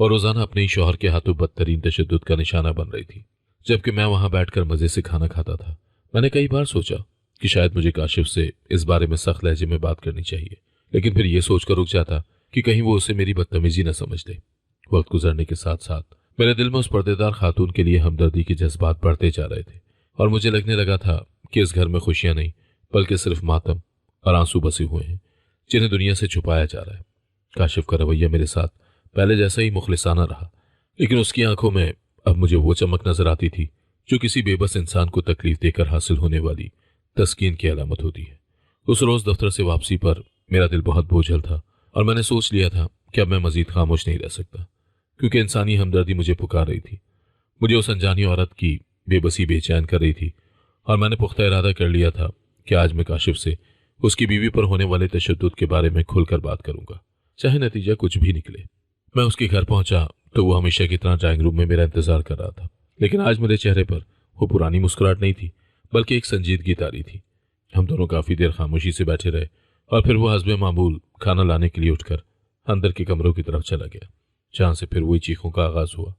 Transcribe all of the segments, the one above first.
اور روزانہ اپنے ہی شوہر کے ہاتھوں بدترین تشدد کا نشانہ بن رہی تھی، جبکہ میں وہاں بیٹھ کر مزے سے کھانا کھاتا تھا۔ میں نے کئی بار سوچا کہ شاید مجھے کاشف سے اس بارے میں سخت لہجے میں بات کرنی چاہیے، لیکن پھر یہ سوچ کر رک جاتا کہ کہیں وہ اسے میری بدتمیزی نہ سمجھ لے۔ وقت گزرنے کے ساتھ ساتھ میرے دل میں اس پردے دار خاتون کے لیے ہمدردی کے جذبات بڑھتے جا رہے تھے، اور مجھے لگنے لگا تھا کہ اس گھر میں خوشیاں نہیں بلکہ صرف ماتم اور آنسو بسے ہوئے ہیں جنہیں دنیا سے چھپایا جا رہا ہے۔ کاشف کا رویہ میرے ساتھ پہلے جیسا ہی مخلصانہ رہا، لیکن اس کی آنکھوں میں اب مجھے وہ چمک نظر آتی تھی جو کسی بے بس انسان کو تکلیف دے کر حاصل ہونے والی تسکین کی علامت ہوتی ہے۔ اس روز دفتر سے واپسی پر میرا دل بہت بوجھل تھا، اور میں نے سوچ لیا تھا کہ اب میں مزید خاموش نہیں رہ سکتا، کیونکہ انسانی ہمدردی مجھے پکار رہی تھی۔ مجھے اس انجانی عورت کی بے بسی بے چین کر رہی تھی، اور میں نے پختہ ارادہ کر لیا تھا کہ آج میں کاشف سے اس کی بیوی پر ہونے والے تشدد کے بارے میں کھل کر بات کروں گا، چاہے نتیجہ کچھ بھی نکلے۔ میں اس کے گھر پہنچا تو وہ ہمیشہ کی طرح ڈرائنگ روم میں میرا انتظار کر رہا تھا، لیکن آج میرے چہرے پر وہ پرانی مسکراہٹ نہیں تھی بلکہ ایک سنجیدگی طاری تھی۔ ہم دونوں کافی دیر خاموشی سے بیٹھے رہے، اور پھر وہ حسب معمول کھانا لانے کے لیے اٹھ کر اندر کے کمروں کی طرف چلا گیا، جہاں سے پھر وہی چیخوں کا آغاز ہوا۔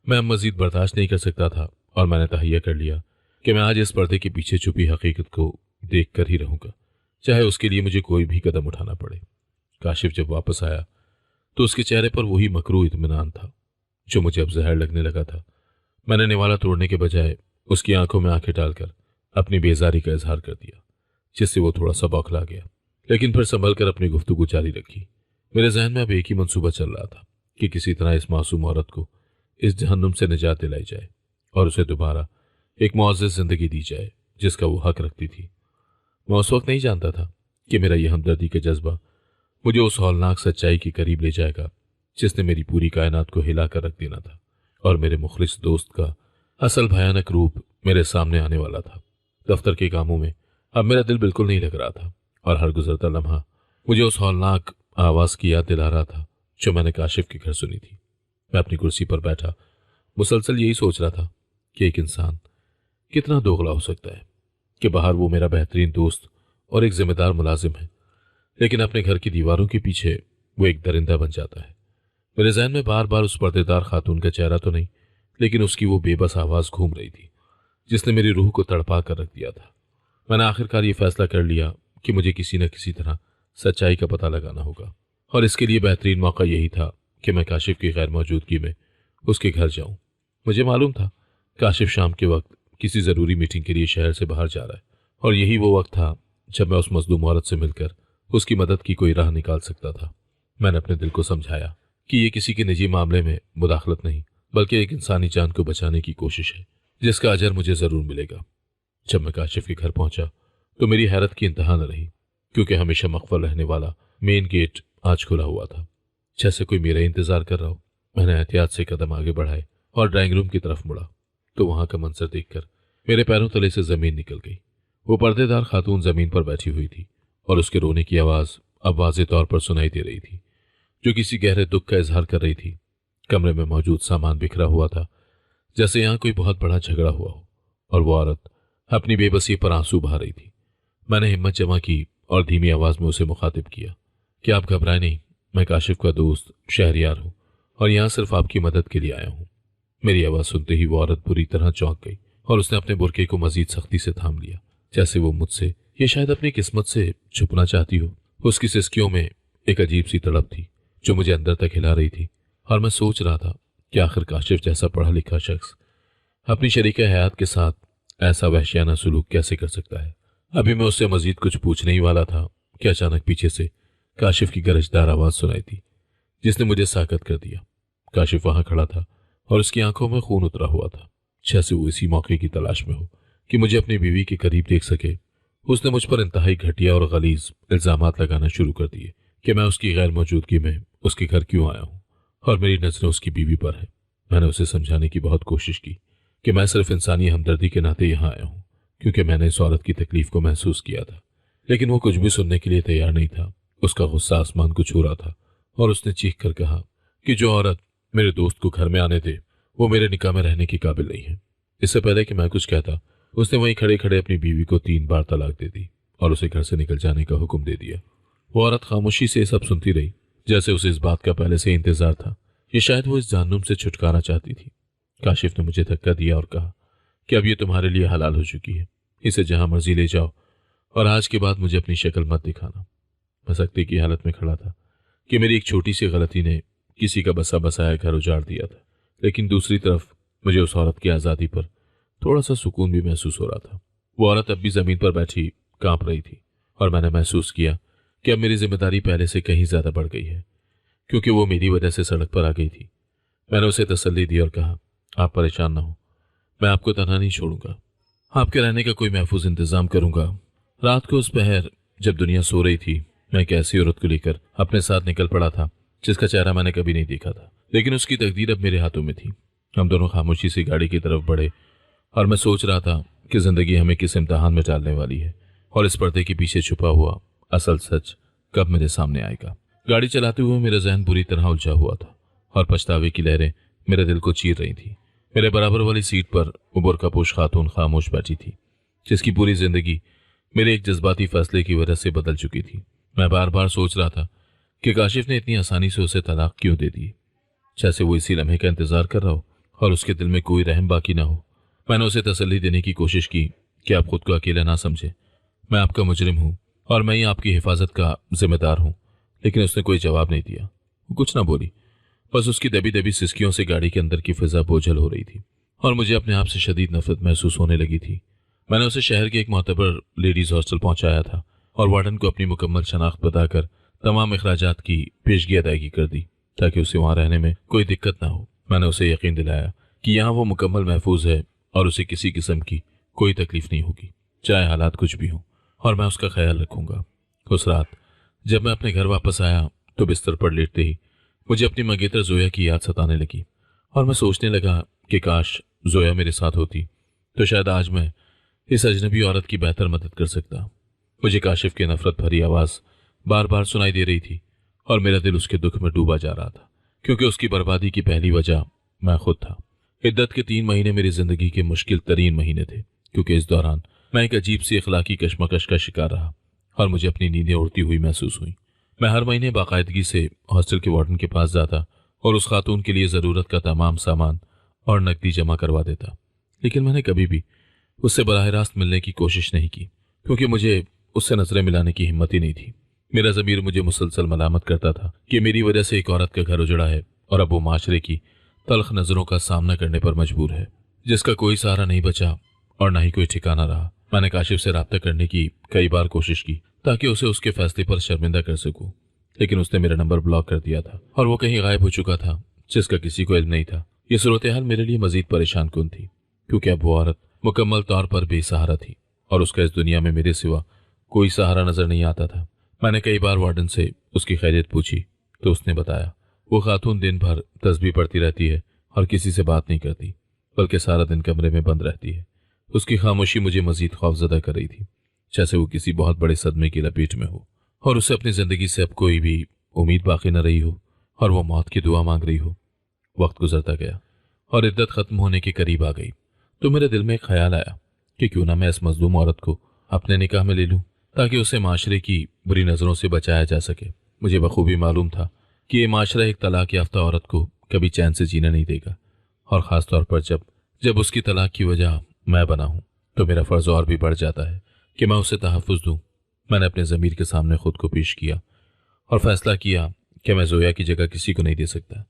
میں اب مزید برداشت نہیں کر سکتا تھا، اور میں نے تہیہ کر لیا کہ میں آج اس پردے کے پیچھے چھپی حقیقت کو دیکھ کر ہی رہوں گا، چاہے اس کے لیے مجھے کوئی بھی قدم اٹھانا پڑے۔ کاشف جب واپس آیا تو اس کے چہرے پر وہی مکروہ اطمینان تھا جو مجھے اب زہر لگنے لگا تھا۔ میں نے نوالا توڑنے کے بجائے اس کی آنکھوں میں آنکھیں ڈال کر اپنی بیزاری کا اظہار کر دیا، جس سے وہ تھوڑا سا بوکھلا گیا، لیکن پھر سنبھل کر اپنی گفتگو جاری رکھی۔ میرے ذہن میں اب ایک ہی منصوبہ چل رہا تھا کہ کسی طرح اس معصوم عورت کو اس جہنم سے نجات دلائی جائے اور اسے دوبارہ ایک معزز زندگی دی جائے جس کا وہ حق رکھتی تھی۔ میں اس وقت نہیں جانتا تھا کہ میرا یہ ہمدردی کا جذبہ مجھے اس ہولناک سچائی کے قریب لے جائے گا جس نے میری پوری کائنات کو ہلا کر رکھ دینا تھا، اور میرے مخلص دوست کا اصل بھیانک روپ میرے سامنے آنے والا تھا۔ دفتر کے کاموں میں اب میرا دل بالکل نہیں لگ رہا تھا، اور ہر گزرتا لمحہ مجھے اس ہولناک آواز کی یاد دلا رہا تھا جو میں نے کاشف کے گھر سنی تھی۔ میں اپنی کرسی پر بیٹھا مسلسل یہی سوچ رہا تھا کہ ایک انسان کتنا دوغلا ہو سکتا ہے کہ باہر وہ میرا بہترین دوست اور ایک ذمہ دار ملازم ہے، لیکن اپنے گھر کی دیواروں کے پیچھے وہ ایک درندہ بن جاتا ہے۔ میرے ذہن میں بار بار اس پردے دار خاتون کا چہرہ تو نہیں، لیکن اس کی وہ بے بس آواز گھوم رہی تھی جس نے میری روح کو تڑپا کر رکھ دیا تھا۔ میں نے آخرکار یہ فیصلہ کر لیا کہ مجھے کسی نہ کسی طرح سچائی کا پتہ لگانا ہوگا، اور اس کے لیے بہترین موقع یہی تھا کہ میں کاشف کی غیر موجودگی میں اس کے گھر جاؤں۔ مجھے معلوم تھا کاشف شام کے وقت کسی ضروری میٹنگ کے لیے شہر سے باہر جا رہا ہے، اور یہی وہ وقت تھا جب میں اس مظلوم عورت سے مل کر اس کی مدد کی کوئی راہ نکال سکتا تھا۔ میں نے اپنے دل کو سمجھایا کہ یہ کسی کے نجی معاملے میں مداخلت نہیں بلکہ ایک انسانی جان کو بچانے کی کوشش ہے جس کا اجر مجھے ضرور ملے گا۔ جب میں کاشف کے گھر پہنچا تو میری حیرت کی انتہا نہ رہی، کیونکہ ہمیشہ مقفل رہنے والا مین گیٹ آج کھلا ہوا تھا، جیسے کوئی میرا انتظار کر رہا ہو۔ میں نے احتیاط سے قدم آگے بڑھائے اور ڈرائنگ روم کی طرف مڑا تو وہاں کا منظر دیکھ کر میرے پیروں تلے سے زمین نکل گئی۔ وہ پردے دار خاتون زمین پر بیٹھی ہوئی تھی، اور اس کے رونے کی آواز اب واضح طور پر سنائی دے رہی تھی جو کسی گہرے دکھ کا اظہار کر رہی تھی۔ کمرے میں موجود سامان بکھرا ہوا تھا جیسے یہاں کوئی بہت بڑا جھگڑا ہوا ہو، اور وہ عورت اپنی بے بسی پر آنسو بہا رہی تھی۔ میں نے ہمت جمع کی اور دھیمی آواز میں اسے مخاطب کیا کہ آپ گھبرائیں نہیں، میں کاشف کا دوست شہریار ہوں اور یہاں صرف آپ کی مدد کے لیے آیا ہوں۔ میری آواز سنتے ہی وہ عورت بری طرح چونک گئی اور اس نے اپنے برقعے کو مزید سختی سے تھام لیا، جیسے وہ مجھ سے یہ شاید اپنی قسمت سے چھپنا چاہتی ہو۔ اس کی سسکیوں میں ایک عجیب سی تڑپ تھی جو مجھے اندر تک ہلا رہی تھی، اور میں سوچ رہا تھا کہ آخر کاشف جیسا پڑھا لکھا شخص اپنی شریک حیات کے ساتھ ایسا وحشیانہ سلوک کیسے کر سکتا ہے۔ ابھی میں اس سے مزید کچھ پوچھنے ہی والا تھا کہ اچانک پیچھے سے کاشف کی گرجدار آواز سنائی تھی جس نے مجھے ساکت کر دیا۔ کاشف وہاں کھڑا تھا اور اس کی آنکھوں میں خون اترا ہوا تھا، جیسے وہ اسی موقع کی تلاش میں ہو کہ مجھے اپنی بیوی کے قریب دیکھ سکے۔ اس نے مجھ پر انتہائی گھٹیا اور غلیظ الزامات لگانا شروع کر دیے کہ میں اس کی غیر موجودگی میں اس کے گھر کیوں آیا ہوں، اور میری نظریں اس کی بیوی پر ہیں۔ میں نے اسے سمجھانے کی بہت کوشش کی کہ میں صرف انسانی ہمدردی کے ناطے یہاں آیا ہوں، کیونکہ میں نے اس عورت کی تکلیف کو محسوس کیا تھا، لیکن وہ کچھ بھی سننے کے لیے تیار نہیں تھا۔ اس کا غصہ آسمان کو چھو رہا تھا، اور اس نے چیخ کر کہا کہ جو عورت میرے دوست کو گھر میں آنے دے وہ میرے نکاح میں رہنے کی قابل نہیں ہے۔ اس سے پہلے کہ میں کچھ کہتا، اس نے وہیں کھڑے کھڑے اپنی بیوی کو 3 بار طلاق دے دی اور اسے گھر سے نکل جانے کا حکم دے دیا۔ وہ عورت خاموشی سے سب سنتی رہی، جیسے اسے اس بات کا پہلے سے انتظار تھا یہ شاید وہ اس جہنم سے چھٹکارا چاہتی تھی۔ کاشف نے مجھے دھکا دیا اور کہا کہ اب یہ تمہارے لیے حلال ہو چکی ہے، اسے جہاں مرضی لے جاؤ، اور آج کے بعد مجھے اپنی شکل مت دکھانا۔ میں سکتے کی حالت میں کھڑا تھا کہ میری ایک چھوٹی سی غلطی نے کسی کا بسا بسایا گھر اجاڑ دیا تھا، لیکن دوسری طرف مجھے اس عورت کی آزادی پر تھوڑا سا سکون بھی محسوس ہو رہا تھا۔ وہ عورت اب بھی زمین پر بیٹھی کانپ رہی تھی، اور میں نے محسوس کیا کہ اب میری ذمہ داری پہلے سے کہیں زیادہ بڑھ گئی ہے، کیونکہ وہ میری وجہ سے سڑک پر آ گئی تھی۔ میں نے اسے تسلی دی اور کہا، آپ پریشان نہ ہوں، میں آپ کو تنہا نہیں چھوڑوں گا، آپ کے رہنے کا کوئی محفوظ انتظام کروں گا۔ رات کو اس پہر جب دنیا سو رہی تھی، میں ایک ایسی عورت کو لے کر اپنے ساتھ نکل پڑا تھا جس کا چہرہ میں نے کبھی نہیں دیکھا تھا، لیکن اس کی تقدیر اب میرے ہاتھوں میں تھی۔ ہم دونوں خاموشی سے گاڑی کی طرف بڑھے، اور میں سوچ رہا تھا کہ زندگی ہمیں کس امتحان میں ڈالنے والی ہے، اور اس پردے کے پیچھے چھپا ہوا اصل سچ کب میرے سامنے آئے گا۔ گاڑی چلاتے ہوئے میرا ذہن بری طرح الجھا ہوا تھا، اور پچھتاوے کی لہریں میرے دل کو چیر رہی تھی۔ میرے برابر والی سیٹ پر وہ برقع پوش خاتون خاموش بیٹھی تھی، جس کی پوری زندگی میرے ایک جذباتی فیصلے کی وجہ سے بدل چکی تھی۔ میں بار بار سوچ رہا تھا کہ کاشف نے اتنی آسانی سے اسے طلاق کیوں دے دی، جیسے وہ اسی لمحے کا انتظار کر رہا ہو اور اس کے دل میں کوئی رحم باقی نہ ہو۔ میں نے اسے تسلی دینے کی کوشش کی کہ آپ خود کو اکیلا نہ سمجھے، میں آپ کا مجرم ہوں اور میں ہی آپ کی حفاظت کا ذمہ دار ہوں، لیکن اس نے کوئی جواب نہیں دیا۔ وہ کچھ نہ بولی، بس اس کی دبی دبی سسکیوں سے گاڑی کے اندر کی فضا بوجھل ہو رہی تھی، اور مجھے اپنے آپ سے شدید نفرت محسوس ہونے لگی تھی۔ میں نے اسے شہر کے ایک معتبر لیڈیز ہاسٹل پہنچایا تھا، اور وارڈن کو اپنی مکمل شناخت بتا کر تمام اخراجات کی پیشگی ادائیگی کر دی تاکہ اسے وہاں رہنے میں کوئی دقت نہ ہو۔ میں نے اسے یقین دلایا کہ یہاں وہ مکمل محفوظ ہے اور اسے کسی قسم کی کوئی تکلیف نہیں ہوگی، چاہے حالات کچھ بھی ہوں، اور میں اس کا خیال رکھوں گا۔ اس رات جب میں اپنے گھر واپس آیا تو بستر پر لیٹتے ہی مجھے اپنی منگیتر زویا کی یاد ستانے لگی، اور میں سوچنے لگا کہ کاش زویا میرے ساتھ ہوتی تو شاید آج میں اس اجنبی عورت کی بہتر مدد کر سکتا۔ مجھے کاشف کی نفرت بھری آواز بار بار سنائی دے رہی تھی، اور میرا دل اس کے دکھ میں ڈوبا جا رہا تھا، کیونکہ اس کی بربادی کی پہلی وجہ میں خود تھا۔ عدت کے 3 مہینے میری زندگی کے مشکل ترین مہینے تھے، کیونکہ اس دوران میں ایک عجیب سی اخلاقی کشمکش کا شکار رہا، اور مجھے اپنی نیندیں اڑتی ہوئی محسوس ہوئیں۔ میں ہر مہینے باقاعدگی سے ہاسٹل کے وارڈن کے پاس جاتا اور اس خاتون کے لیے ضرورت کا تمام سامان اور نقدی جمع کروا دیتا، لیکن میں نے کبھی بھی اس سے براہ راست ملنے کی کوشش نہیں کی، کیونکہ مجھے اس سے نظریں ملانے کی ہمت ہی نہیں تھی۔ میرا ضمیر مجھے مسلسل ملامت کرتا تھا کہ میری وجہ سے ایک عورت کا گھر اجڑا ہے، اور اب وہ معاشرے کی تلخ نظروں کا سامنا کرنے پر مجبور ہے، جس کا کوئی سہارا نہیں بچا اور نہ ہی کوئی ٹھکانہ رہا۔ میں نے کاشف سے رابطہ کرنے کی کئی بار کوشش کی تاکہ اسے اس کے فیصلے پر شرمندہ کر سکوں، لیکن اس نے میرا نمبر بلاک کر دیا تھا، اور وہ کہیں غائب ہو چکا تھا جس کا کسی کو علم نہیں تھا۔ یہ صورتحال میرے لیے مزید پریشان کن تھی، کیونکہ اب وہ عورت مکمل طور پر بے سہارا تھی، اور اس کا اس دنیا میں میرے سوا کوئی سہارا نظر نہیں آتا تھا۔ میں نے کئی بار وارڈن سے اس کی خیریت پوچھی تو اس نے بتایا وہ خاتون دن بھر تسبیح پڑھتی رہتی ہے اور کسی سے بات نہیں کرتی، بلکہ سارا دن کمرے میں بند رہتی ہے۔ اس کی خاموشی مجھے مزید خوفزدہ کر رہی تھی، جیسے وہ کسی بہت بڑے صدمے کی لپیٹ میں ہو، اور اسے اپنی زندگی سے اب کوئی بھی امید باقی نہ رہی ہو، اور وہ موت کی دعا مانگ رہی ہو۔ وقت گزرتا گیا اور عدت ختم ہونے کے قریب آ گئی، تو میرے دل میں ایک خیال آیا کہ کیوں نہ میں اس مظلوم عورت کو اپنے نکاح میں لے لوں تاکہ اسے معاشرے کی بری نظروں سے بچایا جا سکے۔ مجھے بخوبی معلوم تھا کہ یہ معاشرہ ایک طلاق یافتہ عورت کو کبھی چین سے جینے نہیں دے گا، اور خاص طور پر جب اس کی طلاق کی وجہ میں بنا ہوں تو میرا فرض اور بھی بڑھ جاتا ہے کہ میں اسے تحفظ دوں۔ میں نے اپنے ضمیر کے سامنے خود کو پیش کیا اور فیصلہ کیا کہ میں زویا کی جگہ کسی کو نہیں دے سکتا،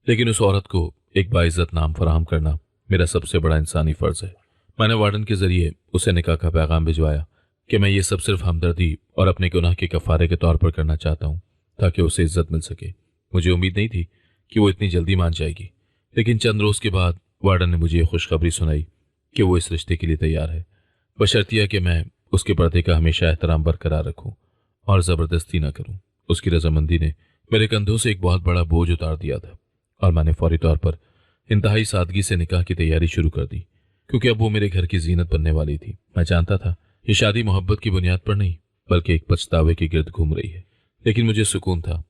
لیکن اس عورت کو ایک باعزت نام فراہم کرنا میرا سب سے بڑا انسانی فرض ہے۔ میں نے وارڈن کے ذریعے اسے نکاح کا پیغام بھجوایا کہ میں یہ سب صرف ہمدردی اور اپنے گناہ کے کفارے کے طور پر کرنا چاہتا ہوں تاکہ اسے عزت مل سکے۔ مجھے امید نہیں تھی کہ وہ اتنی جلدی مان جائے گی، لیکن چند روز کے بعد وارڈن نے مجھے یہ خوشخبری سنائی کہ وہ اس رشتے کے لیے تیار ہے، بشرطیہ کہ میں اس کے پردے کا ہمیشہ احترام برقرار رکھوں اور زبردستی نہ کروں۔ اس کی رضامندی نے میرے کندھوں سے ایک بہت بڑا بوجھ اتار دیا تھا، اور میں نے فوری طور پر انتہائی سادگی سے نکاح کی تیاری شروع کر دی، کیونکہ اب وہ میرے گھر کی زینت بننے والی تھی۔ میں جانتا تھا یہ شادی محبت کی بنیاد پر نہیں بلکہ ایک پچھتاوے کے گرد گھوم رہی ہے، لیکن مجھے سکون تھا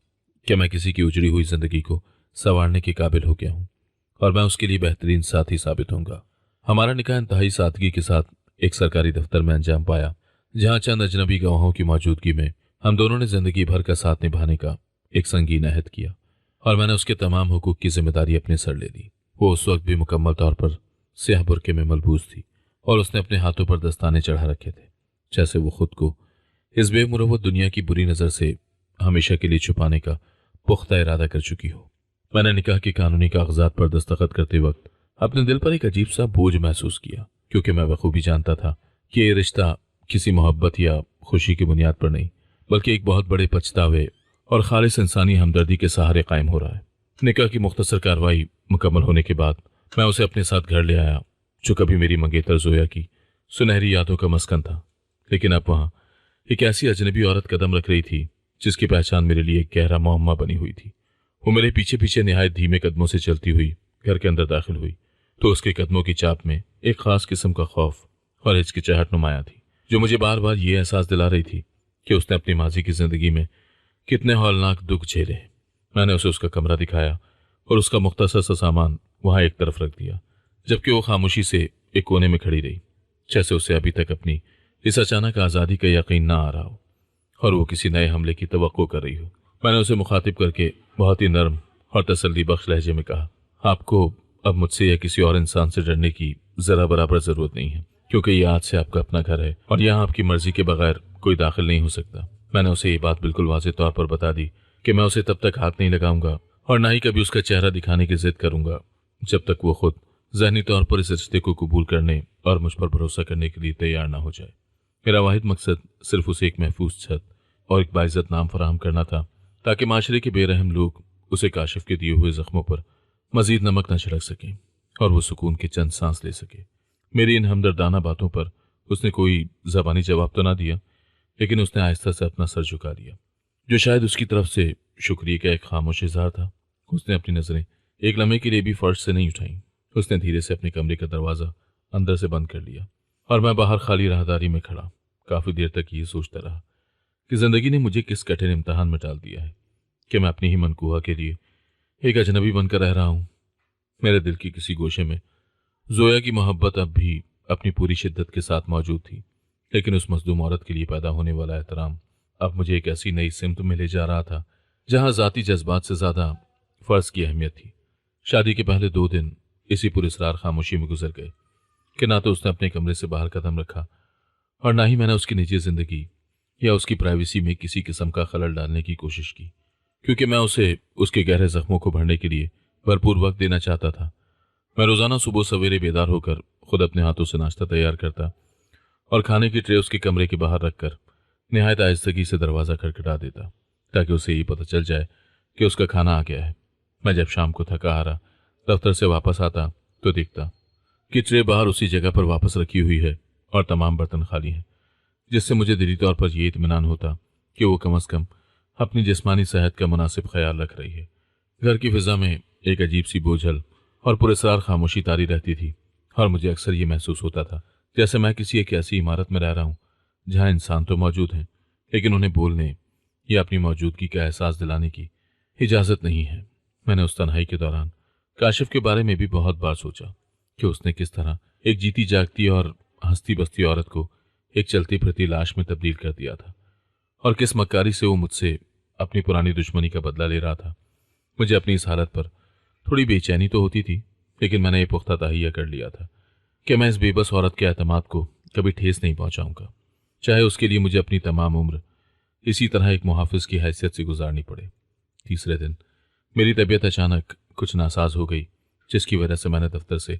کہ میں کسی کی اجڑی ہوئی زندگی کو سنوارنے کے قابل ہو گیا ہوں، اور میں اس کے لیے بہترین ساتھی ثابت ہوں گا۔ ہمارا نکاح انتہائی سادگی کے ساتھ ایک سرکاری دفتر میں انجام پایا، جہاں چند اجنبی گواہوں کی موجودگی میں ہم دونوں نے زندگی بھر کا ساتھ نبھانے کا ایک سنگین عہد کیا۔ اور میں نے اس کے تمام حقوق کی ذمہ داری اپنے سر لے لی۔ وہ اس وقت بھی مکمل طور پر سیاہ برقعے میں ملبوس تھی اور اس نے اپنے ہاتھوں پر دستانے چڑھا رکھے تھے، جیسے وہ خود کو اس بے مروت دنیا کی بری نظر سے ہمیشہ کے لیے چھپانے کا پختہ ارادہ کر چکی ہو۔ میں نے نکاح کے قانونی کاغذات پر دستخط کرتے وقت اپنے دل پر ایک عجیب سا بوجھ محسوس کیا، کیونکہ میں بخوبی جانتا تھا کہ یہ رشتہ کسی محبت یا خوشی کی بنیاد پر نہیں، بلکہ ایک بہت بڑے پچھتاوے اور خالص انسانی ہمدردی کے سہارے قائم ہو رہا ہے۔ نکاح کی مختصر کارروائی مکمل ہونے کے بعد میں اسے اپنے ساتھ گھر لے آیا، جو کبھی میری منگیتر زویا کی سنہری یادوں کا مسکن تھا، لیکن اب وہاں ایک ایسی اجنبی عورت قدم رکھ رہی تھی جس کی پہچان میرے لیے ایک گہرا معمہ بنی ہوئی تھی۔ وہ میرے پیچھے پیچھے نہایت دھیمے قدموں سے چلتی ہوئی گھر کے اندر داخل ہوئی تو اس کے قدموں کی چاپ میں ایک خاص قسم کا خوف اور ہچکچاہٹ نمایاں تھی، جو مجھے بار بار یہ احساس دلا رہی تھی کہ اس نے اپنی ماضی کی زندگی میں کتنے ہولناک دکھ جھیلے ہیں۔ میں نے اسے اس کا کمرہ دکھایا اور اس کا مختصر سا سامان وہاں ایک طرف رکھ دیا، جبکہ وہ خاموشی سے ایک کونے میں کھڑی رہی، جیسے اسے ابھی تک اپنی اس اچانک آزادی کا یقین نہ آ رہا ہو اور وہ کسی نئے حملے کی توقع کر رہی ہو۔ میں نے اسے مخاطب کر کے بہت ہی نرم اور تسلی بخش لہجے میں کہا، آپ کو اب مجھ سے یا کسی اور انسان سے ڈرنے کی ذرا برابر ضرورت نہیں ہے، کیونکہ یہ آج سے آپ کا اپنا گھر ہے اور یہاں آپ کی مرضی کے بغیر کوئی داخل نہیں ہو سکتا۔ میں نے اسے یہ بات بالکل واضح طور پر بتا دی کہ میں اسے تب تک ہاتھ نہیں لگاؤں گا اور نہ ہی کبھی اس کا چہرہ دکھانے کی ضد کروں گا جب تک وہ خود ذہنی طور پر اس رشتے کو قبول کرنے اور مجھ پر بھروسہ کرنے کے لیے تیار نہ ہو جائے۔ میرا واحد مقصد صرف اسے ایک محفوظ چھت اور ایک باعزت نام فراہم کرنا تھا، تاکہ معاشرے کے بے رحم لوگ اسے کاشف کے دیے ہوئے زخموں پر مزید نمک نہ چھڑک سکیں اور وہ سکون کے چند سانس لے سکے۔ میری ان ہمدردانہ باتوں پر اس نے کوئی زبانی جواب تو نہ دیا، لیکن اس نے آہستہ سے اپنا سر جھکا لیا، جو شاید اس کی طرف سے شکریہ کا ایک خاموش اظہار تھا۔ اس نے اپنی نظریں ایک لمحے کے لیے بھی فرش سے نہیں اٹھائیں۔ اس نے دھیرے سے اپنے کمرے کا دروازہ اندر سے بند کر لیا اور میں باہر خالی راہداری میں کھڑا کافی دیر تک یہ سوچتا رہا کہ زندگی نے مجھے کس کٹھن امتحان میں ڈال دیا ہے کہ میں اپنی ہی منقوہ کے لیے ایک اجنبی بن کر رہ رہا ہوں۔ میرے دل کی کسی گوشے میں زویا کی محبت اب بھی اپنی پوری شدت کے ساتھ موجود تھی، لیکن اس مظلوم عورت کے لیے پیدا ہونے والا احترام اب مجھے ایک ایسی نئی سمت میں لے جا رہا تھا جہاں ذاتی جذبات سے زیادہ فرض کی اہمیت تھی۔ شادی کے پہلے 2 دن اسی پراسرار خاموشی میں گزر گئے کہ نہ تو اس نے اپنے کمرے سے باہر قدم رکھا اور نہ ہی میں نے اس کی نجی زندگی یا اس کی پرائیویسی میں کسی قسم کا خلل ڈالنے کی کوشش کی، کیونکہ میں اسے اس کے گہرے زخموں کو بھرنے کے لیے بھرپور وقت دینا چاہتا تھا۔ میں روزانہ صبح سویرے بیدار ہو کر خود اپنے ہاتھوں سے ناشتہ تیار کرتا اور کھانے کی ٹرے اس کے کمرے کے باہر رکھ کر نہایت آہستگی سے دروازہ کھٹکھٹا دیتا تاکہ اسے یہ پتہ چل جائے کہ اس کا کھانا آ گیا ہے۔ میں جب شام کو تھکا ہارا دفتر سے واپس آتا تو دیکھتا کہ ٹرے باہر اسی جگہ پر واپس رکھی ہوئی ہے اور تمام برتن خالی ہیں، جس سے مجھے دلی طور پر یہ اطمینان ہوتا کہ وہ کم از کم اپنی جسمانی صحت کا مناسب خیال رکھ رہی ہے۔ گھر کی فضا میں ایک عجیب سی بوجھل اور پراسرار خاموشی طاری رہتی تھی اور مجھے اکثر یہ محسوس ہوتا تھا جیسے میں کسی ایک ایسی عمارت میں رہ رہا ہوں جہاں انسان تو موجود ہیں، لیکن انہیں بولنے یا اپنی موجودگی کا احساس دلانے کی اجازت نہیں ہے۔ میں نے اس تنہائی کے دوران کاشف کے بارے میں بھی بہت بار سوچا کہ اس نے کس طرح ایک جیتی جاگتی اور ہنستی بستی عورت کو ایک چلتی پھرتی لاش میں تبدیل کر دیا تھا، اور کس مکاری سے وہ مجھ سے اپنی پرانی دشمنی کا بدلہ لے رہا تھا۔ مجھے اپنی اس حالت پر تھوڑی بے چینی تو ہوتی تھی، لیکن میں نے یہ پختہ تہیہ کر لیا تھا کہ میں اس بے بس عورت کے اعتماد کو کبھی ٹھیس نہیں پہنچاؤں گا، چاہے اس کے لیے مجھے اپنی تمام عمر اسی طرح ایک محافظ کی حیثیت سے گزارنی پڑے۔ تیسرے دن میری طبیعت اچانک کچھ ناساز ہو گئی، جس کی وجہ سے میں نے دفتر سے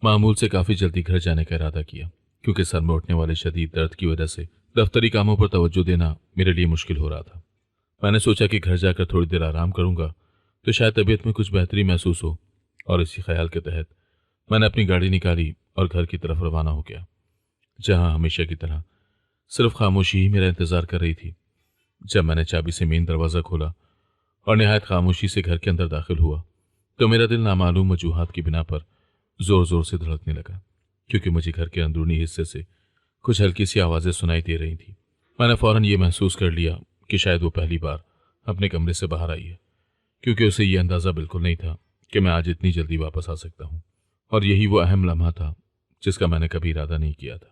معمول سے کافی جلدی گھر جانے کا ارادہ کیا، کیونکہ سر میں اٹھنے والے شدید درد کی وجہ سے دفتری کاموں پر توجہ دینا میرے لیے مشکل ہو رہا تھا۔ میں نے سوچا کہ گھر جا کر تھوڑی دیر آرام کروں گا تو شاید طبیعت میں کچھ بہتری محسوس ہو، اور اسی خیال کے تحت میں نے اپنی گاڑی نکالی اور گھر کی طرف روانہ ہو گیا، جہاں ہمیشہ کی طرح صرف خاموشی ہی میرا انتظار کر رہی تھی۔ جب میں نے چابی سے مین دروازہ کھولا اور نہایت خاموشی سے گھر کے اندر داخل ہوا تو میرا دل نامعلوم وجوہات کی بنا پر زور زور سے دھڑکنے لگا، کیونکہ مجھے گھر کے اندرونی حصے سے کچھ ہلکی سی آوازیں سنائی دے رہی تھیں۔ میں نے فوراً یہ محسوس کر لیا کہ شاید وہ پہلی بار اپنے کمرے سے باہر آئی ہے، کیونکہ اسے یہ اندازہ بالکل نہیں تھا کہ میں آج اتنی جلدی واپس آ سکتا ہوں، اور یہی وہ اہم لمحہ تھا جس کا میں نے کبھی ارادہ نہیں کیا تھا۔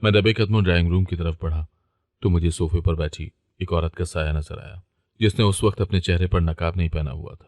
میں دبے قدموں ڈرائنگ روم کی طرف بڑھا تو مجھے صوفے پر بیٹھی ایک عورت کا سایہ نظر آیا، جس نے اس وقت اپنے چہرے پر نقاب نہیں پہنا ہوا تھا۔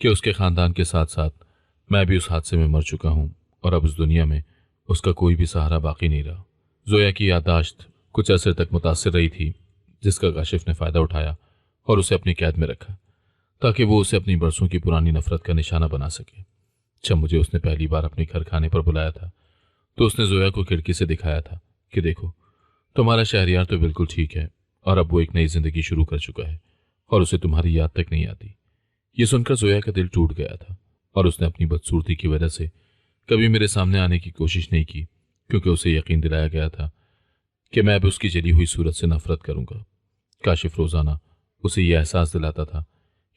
کہ اس کے خاندان کے ساتھ ساتھ میں بھی اس حادثے میں مر چکا ہوں اور اب اس دنیا میں اس کا کوئی بھی سہارا باقی نہیں رہا۔ زویا کی یادداشت کچھ عرصے تک متاثر رہی تھی، جس کا کاشف نے فائدہ اٹھایا اور اسے اپنی قید میں رکھا تاکہ وہ اسے اپنی برسوں کی پرانی نفرت کا نشانہ بنا سکے۔ جب مجھے اس نے پہلی بار اپنے گھر کھانے پر بلایا تھا تو اس نے زویا کو کھڑکی سے دکھایا تھا کہ دیکھو، تمہارا شہریار تو بالکل ٹھیک ہے اور اب وہ ایک نئی زندگی شروع کر چکا ہے اور اسے تمہاری یاد تک نہیں آتی۔ یہ سن کر زویا کا دل ٹوٹ گیا تھا اور اس نے اپنی بدصورتی کی وجہ سے کبھی میرے سامنے آنے کی کوشش نہیں کی، کیونکہ اسے یقین دلایا گیا تھا کہ میں اب اس کی جلی ہوئی صورت سے نفرت کروں گا۔ کاشف روزانہ اسے یہ احساس دلاتا تھا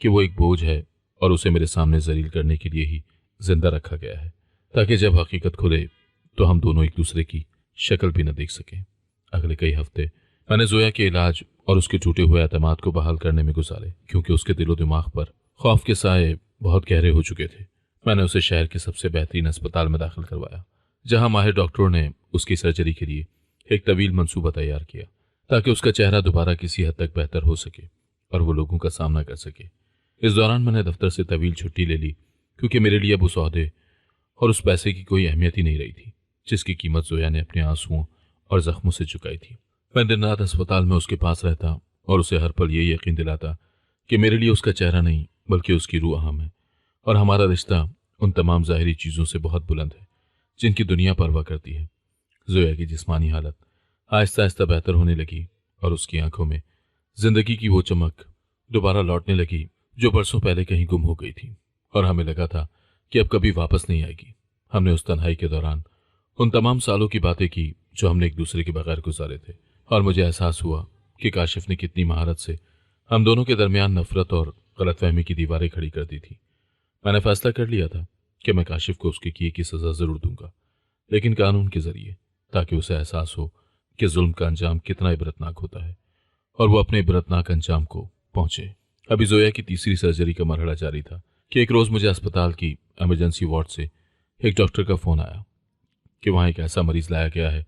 کہ وہ ایک بوجھ ہے اور اسے میرے سامنے ذلیل کرنے کے لیے ہی زندہ رکھا گیا ہے، تاکہ جب حقیقت کھلے تو ہم دونوں ایک دوسرے کی شکل بھی نہ دیکھ سکیں۔ اگلے کئی ہفتے میں نے زویا کے علاج اور اس کے ٹوٹے ہوئے اعتماد کو بحال کرنے میں گزارے، کیونکہ اس کے دل و دماغ پر خوف کے سائے بہت گہرے ہو چکے تھے۔ میں نے اسے شہر کے سب سے بہترین اسپتال میں داخل کروایا، جہاں ماہر ڈاکٹروں نے اس کی سرجری کے لیے ایک طویل منصوبہ تیار کیا تاکہ اس کا چہرہ دوبارہ کسی حد تک بہتر ہو سکے اور وہ لوگوں کا سامنا کر سکے۔ اس دوران میں نے دفتر سے طویل چھٹی لے لی، کیونکہ میرے لیے اب اس عہدے اور اس پیسے کی کوئی اہمیت ہی نہیں رہی تھی جس کی قیمت زویا نے اپنے آنسوؤں اور زخموں سے چکائی تھی۔ میں دن رات اسپتال میں اس کے پاس رہتا اور اسے ہر پل یہ یقین دلاتا کہ میرے لیے اس کا چہرہ نہیں بلکہ اس کی روح اہم ہے، اور ہمارا رشتہ ان تمام ظاہری چیزوں سے بہت بلند ہے جن کی دنیا پرواہ کرتی ہے۔ زویا کی جسمانی حالت آہستہ آہستہ بہتر ہونے لگی اور اس کی آنکھوں میں زندگی کی وہ چمک دوبارہ لوٹنے لگی جو برسوں پہلے کہیں گم ہو گئی تھی، اور ہمیں لگا تھا کہ اب کبھی واپس نہیں آئے گی۔ ہم نے اس تنہائی کے دوران ان تمام سالوں کی باتیں کی جو ہم نے ایک دوسرے کے بغیر گزارے تھے، اور مجھے احساس ہوا کہ کاشف نے کتنی مہارت سے ہم دونوں کے درمیان نفرت اور غلط فہمی کی دیواریں کھڑی کر دی تھی۔ میں نے فیصلہ کر لیا تھا کہ میں کاشف کو اس کے کیے کی سزا ضرور دوں گا، لیکن قانون کے ذریعے، تاکہ اسے احساس ہو کہ ظلم کا انجام کتنا عبرتناک ہوتا ہے اور وہ اپنے عبرتناک انجام کو پہنچے۔ ابھی زویا کی تیسری سرجری کا مرحلہ جاری تھا کہ ایک روز مجھے اسپتال کی ایمرجنسی وارڈ سے ایک ڈاکٹر کا فون آیا کہ وہاں ایک ایسا مریض لایا گیا ہے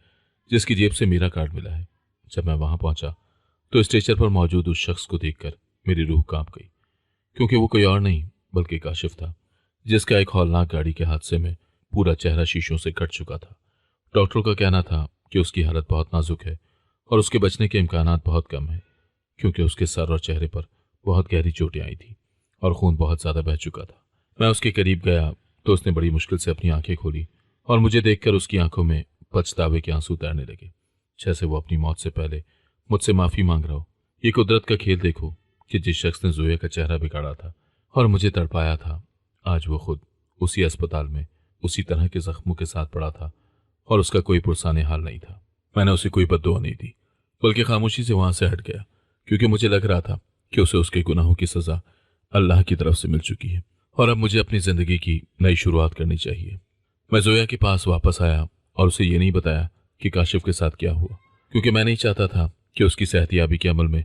جس کی جیب سے میرا کارڈ ملا ہے۔ جب میں وہاں پہنچا تو اسٹریچر پر موجود اس شخص کو دیکھ کر میری روح کانپ گئی، کیونکہ وہ کوئی اور نہیں بلکہ کاشف تھا، جس کا ایک ہولناک گاڑی کے حادثے میں پورا چہرہ شیشوں سے کٹ چکا تھا۔ ڈاکٹروں کا کہنا تھا کہ اس کی حالت بہت نازک ہے اور اس کے بچنے کے امکانات بہت کم ہیں، کیونکہ اس کے سر اور چہرے پر بہت گہری چوٹیں آئی تھیں اور خون بہت زیادہ بہہ چکا تھا۔ میں اس کے قریب گیا تو اس نے بڑی مشکل سے اپنی آنکھیں کھولی اور مجھے دیکھ کر اس کی آنکھوں میں پچھتاوے کے آنسو تیرنے لگے، جیسے وہ اپنی موت سے پہلے مجھ سے معافی مانگ رہا ہو۔ یہ قدرت کا کھیل دیکھو کہ جس شخص نے زویا کا چہرہ بگاڑا تھا اور مجھے تڑپایا تھا، آج وہ خود اسی اسپتال میں اسی طرح کے زخموں کے ساتھ پڑا تھا اور اس کا کوئی پرسان حال نہیں تھا۔ میں نے اسے کوئی بد دعا نہیں دی بلکہ خاموشی سے وہاں سے ہٹ گیا، کیونکہ مجھے لگ رہا تھا کہ اسے اس کے گناہوں کی سزا اللہ کی طرف سے مل چکی ہے اور اب مجھے اپنی زندگی کی نئی شروعات کرنی چاہیے۔ میں زویا کے پاس واپس آیا اور اسے یہ نہیں بتایا کہ کاشف کے ساتھ کیا ہوا، کیونکہ میں نہیں چاہتا تھا کہ اس کی صحت یابی کے عمل میں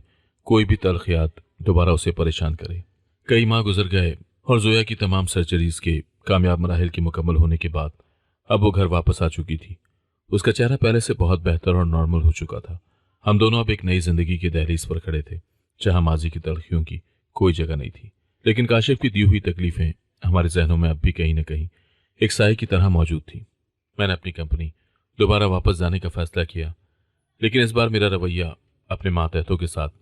کوئی بھی تلخیات دوبارہ اسے پریشان کرے۔ کئی ماہ گزر گئے اور زویا کی تمام سرجریز کے کامیاب مراحل کے مکمل ہونے کے بعد اب وہ گھر واپس آ چکی تھی۔ اس کا چہرہ پہلے سے بہت بہتر اور نارمل ہو چکا تھا۔ ہم دونوں اب ایک نئی زندگی کے دہلیز پر کھڑے تھے جہاں ماضی کی تلخیوں کی کوئی جگہ نہیں تھی، لیکن کاشف کی دی ہوئی تکلیفیں ہمارے ذہنوں میں اب بھی کہیں نہ کہیں ایک سائے کی طرح موجود تھیں۔ میں نے اپنی کمپنی دوبارہ واپس جانے کا فیصلہ کیا، لیکن اس بار میرا رویہ اپنے ماتحتوں کے ساتھ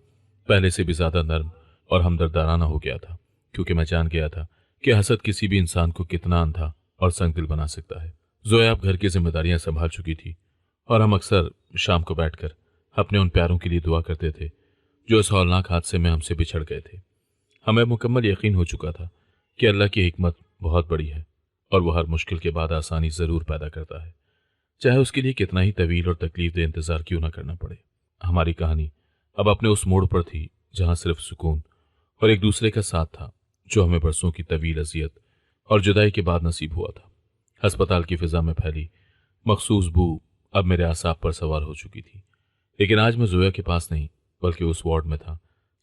پہلے سے بھی زیادہ نرم اور ہمدردانہ ہو گیا تھا، کیونکہ میں جان گیا تھا کہ حسد کسی بھی انسان کو کتنا اندھا اور سنگ دل بنا سکتا ہے۔ زویا اب گھر کی ذمہ داریاں سنبھال چکی تھی اور ہم اکثر شام کو بیٹھ کر اپنے ان پیاروں کے لیے دعا کرتے تھے جو اس ہولناک حادثے میں ہم سے بچھڑ گئے تھے۔ ہمیں مکمل یقین ہو چکا تھا کہ اللہ کی حکمت بہت بڑی ہے اور وہ ہر مشکل کے بعد آسانی ضرور پیدا کرتا ہے، چاہے اس کے لیے کتنا ہی طویل اور تکلیف دہ انتظار کیوں نہ کرنا پڑے۔ ہماری کہانی اب اپنے اس موڑ پر تھی جہاں صرف سکون اور ایک دوسرے کا ساتھ تھا جو ہمیں برسوں کی طویل اذیت اور جدائی کے بعد نصیب ہوا تھا۔ ہسپتال کی فضا میں پھیلی مخصوص بو اب میرے اعصاب پر سوار ہو چکی تھی، لیکن آج میں زویا کے پاس نہیں بلکہ اس وارڈ میں تھا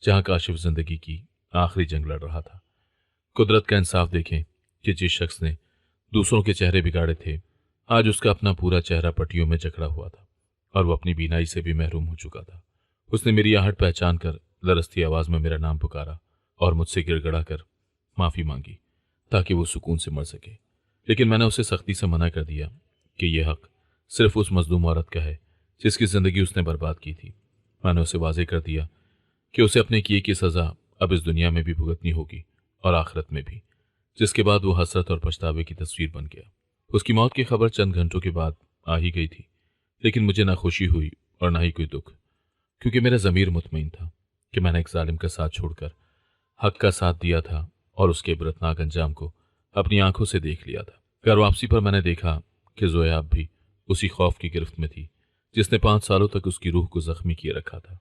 جہاں کاشف زندگی کی آخری جنگ لڑ رہا تھا۔ قدرت کا انصاف دیکھیں کہ جس شخص نے دوسروں کے چہرے بگاڑے تھے، آج اس کا اپنا پورا چہرہ پٹیوں میں جکڑا ہوا تھا اور وہ اپنی بینائی سے بھی محروم ہو چکا تھا۔ اس نے میری آہٹ پہچان کر لرزتی آواز میں میرا نام پکارا اور مجھ سے گڑ گڑا کر معافی مانگی۔ تاکہ وہ سکون سے مر سکے، لیکن میں نے اسے سختی سے منع کر دیا کہ یہ حق صرف اس مظلوم عورت کا ہے جس کی زندگی اس نے برباد کی تھی۔ میں نے اسے واضح کر دیا کہ اسے اپنے کیے کی سزا اب اس دنیا میں بھی بھگتنی ہوگی اور آخرت میں بھی، جس کے بعد وہ حسرت اور پچھتاوے کی تصویر بن گیا۔ اس کی موت کی خبر چند گھنٹوں کے بعد آ ہی گئی تھی، لیکن مجھے نہ خوشی ہوئی اور نہ ہی کوئی دکھ، کیونکہ میرا ضمیر مطمئن تھا کہ میں نے ایک ظالم کا ساتھ چھوڑ کر حق کا ساتھ دیا تھا اور اس کے عبرتناک انجام کو اپنی آنکھوں سے دیکھ لیا تھا۔ گھر واپسی پر میں نے دیکھا کہ زویا اب بھی اسی خوف کی گرفت میں تھی جس نے 5 سالوں تک اس کی روح کو زخمی کیے رکھا تھا،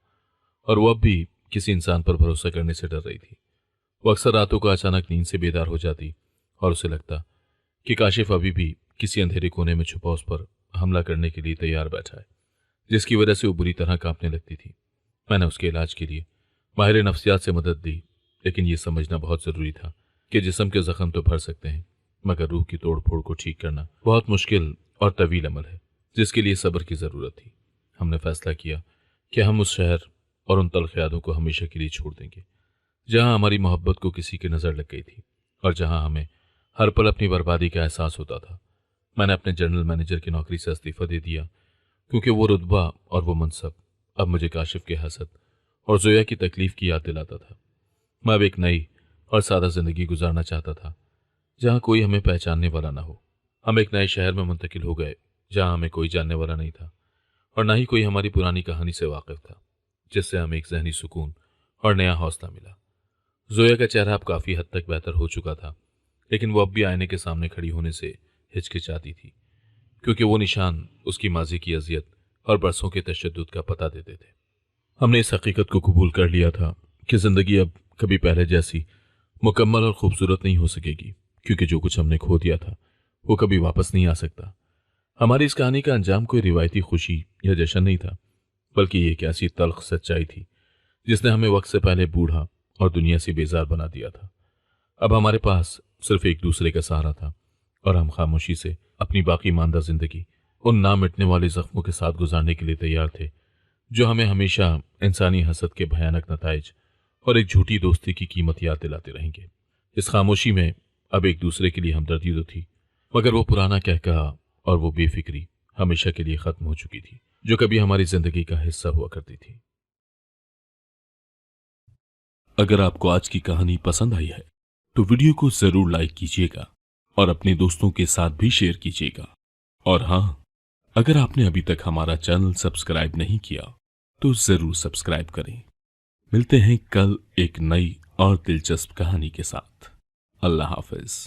اور وہ اب بھی کسی انسان پر بھروسہ کرنے سے ڈر رہی تھی۔ وہ اکثر راتوں کو اچانک نیند سے بیدار ہو جاتی اور اسے لگتا کہ کاشف ابھی بھی کسی اندھیرے کونے میں چھپا اس پر حملہ کرنے کے لیے تیار بیٹھا ہے، جس کی وجہ سے وہ بری طرح کانپنے لگتی تھی۔ میں نے اس کے علاج کے لیے ماہر نفسیات سے مدد دی، لیکن یہ سمجھنا بہت ضروری تھا کہ جسم کے زخم تو بھر سکتے ہیں، مگر روح کی توڑ پھوڑ کو ٹھیک کرنا بہت مشکل اور طویل عمل ہے، جس کے لیے صبر کی ضرورت تھی۔ ہم نے فیصلہ کیا کہ ہم اس شہر اور ان تلخ یادوں کو ہمیشہ کے لیے چھوڑ دیں گے جہاں ہماری محبت کو کسی کی نظر لگ گئی تھی اور جہاں ہمیں ہر پل اپنی بربادی کا احساس ہوتا تھا۔ میں نے اپنے جنرل مینیجر کی نوکری سے استعفیٰ دے دیا، کیونکہ وہ رتبہ اور وہ منصب اب مجھے کاشف کے حسد اور زویا کی تکلیف کی یاد دلاتا تھا۔ میں اب ایک نئی اور سادہ زندگی گزارنا چاہتا تھا جہاں کوئی ہمیں پہچاننے والا نہ ہو۔ ہم ایک نئے شہر میں منتقل ہو گئے جہاں ہمیں کوئی جاننے والا نہیں تھا اور نہ ہی کوئی ہماری پرانی کہانی سے واقف تھا، جس سے ہمیں ایک ذہنی سکون اور نیا حوصلہ ملا۔ زویا کا چہرہ اب کافی حد تک بہتر ہو چکا تھا، لیکن وہ اب بھی آئینے کے سامنے کھڑی ہونے سے ہچکچاتی تھی، کیونکہ وہ نشان اس کی ماضی کی اذیت اور برسوں کے تشدد کا پتہ دیتے تھے۔ ہم نے اس حقیقت کو قبول کر لیا تھا کہ زندگی اب کبھی پہلے جیسی مکمل اور خوبصورت نہیں ہو سکے گی، کیونکہ جو کچھ ہم نے کھو دیا تھا وہ کبھی واپس نہیں آ سکتا۔ ہماری اس کہانی کا انجام کوئی روایتی خوشی یا جشن نہیں تھا، بلکہ یہ ایک ایسی تلخ سچائی تھی جس نے ہمیں وقت سے پہلے بوڑھا اور دنیا سے بیزار بنا دیا تھا۔ اب ہمارے پاس صرف ایک دوسرے کا سہارا تھا اور ہم خاموشی سے اپنی باقی ماندہ زندگی ان نہ مٹنے والے زخموں کے ساتھ گزارنے کے لیے تیار تھے جو ہمیں ہمیشہ انسانی حسد کے بھیانک نتائج اور ایک جھوٹی دوستی کی قیمت یاد دلاتے رہیں گے۔ اس خاموشی میں اب ایک دوسرے کے لیے ہمدردی تو تھی، مگر وہ پرانا کہا اور وہ بے فکری ہمیشہ کے لیے ختم ہو چکی تھی جو کبھی ہماری زندگی کا حصہ ہوا کرتی تھی۔ اگر آپ کو آج کی کہانی پسند آئی ہے تو ویڈیو کو ضرور لائک کیجیے گا اور اپنے دوستوں کے ساتھ بھی شیئر کیجیے گا، اور ہاں، اگر آپ نے ابھی تک ہمارا چینل سبسکرائب نہیں کیا تو ضرور سبسکرائب کریں۔ ملتے ہیں کل ایک نئی اور دلچسپ کہانی کے ساتھ۔ اللہ حافظ۔